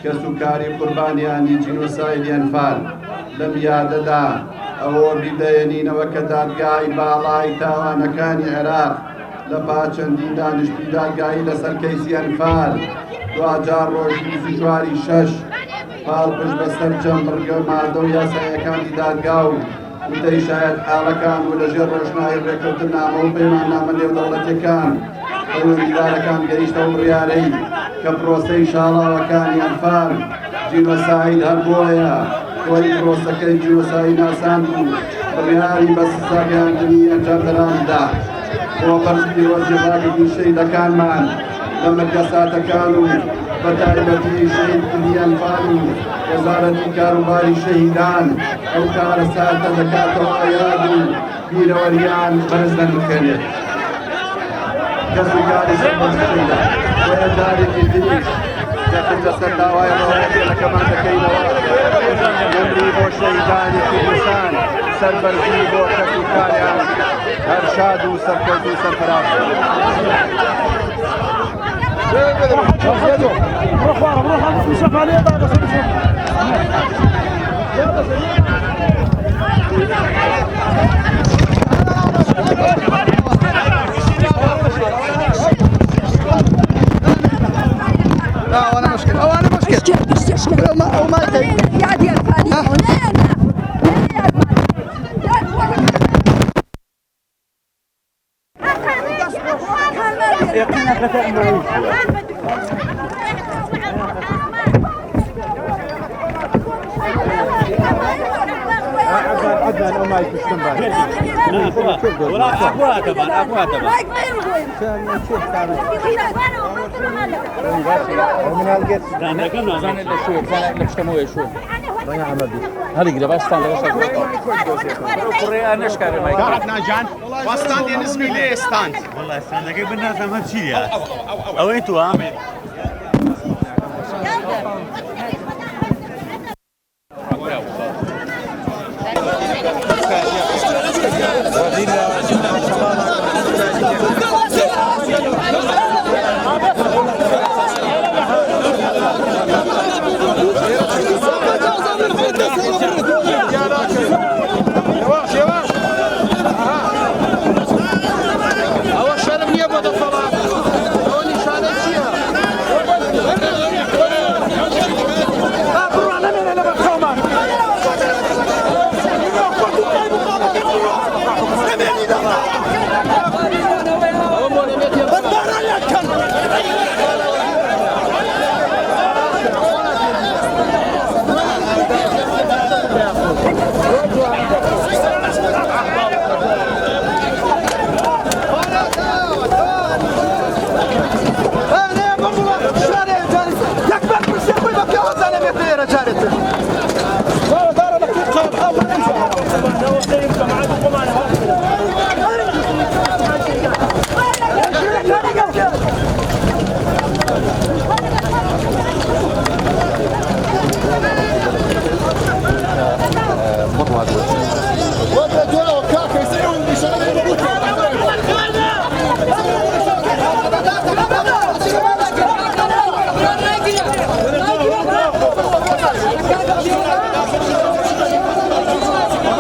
کە سوکاری قوربانیانی جینۆسایدی ئەنفال لەم یادەدا ئەوە بیدەیەنینەوە کە دادگای باڵای تاوانەکانی عێراق لە پاچەندین دانیشتووی دادگایی لەسەر کەیسی ئەنفال دوجار ڕۆژی 24/6 پاڵپشت بەسەر جەمبڕگە مادە و یاسایەکانی دادگا و وتەی شایەت حاڵەکان و لەژێر ڕۆژناوی ڕێکەوتنامە و پەیماننامە نێودەوڵەتیەکان پەیوەندیدارەکان گەیشتەوە بڕیارەی کە پرۆسەی شاڵاوەکانی ئەنفال جینۆساید هەبووە خۆی پرۆسەکەی جینۆساید ناسان بوو بڕیاری بە سزاگەیاندنی ئەنجامدەراندا بۆ بەرزی وەرجێڕاگرتنی شەیدەکانمان لە مەرگەساتەکان و بە تایبەتی شەیدکردنی ئەنفال و وەزارەتی کاروباری شەهیدان ئەو کارە ساتە دەکاتەوە یاد و بیرەوەریان بەرز دەنکرێت کەسوکاری سەربەستەکەیدا وەیەدارێکی تریش دەکردە سەر داوای ڕۆژێکەکەمان دەکەینەوە ئەمری بۆ شەهیدانی کوردستان سەربەرزی بۆ کەسوکاریان هەر شاد و سەرکەوت و سەرفراز أنا مشكلة أو ما عدنان أو ما يكشتم ولا أخوها طبعا أخوها طبعا ومن هالجت زان اللي شو زان اللي اشتموه شو ضيع عمدي هذه كده بس استنى أنا أشكر ما تعرفنا جان واستاند ينسبي ليه استاند والله استاند كيف الناس ما تشيل يا أو أنتوا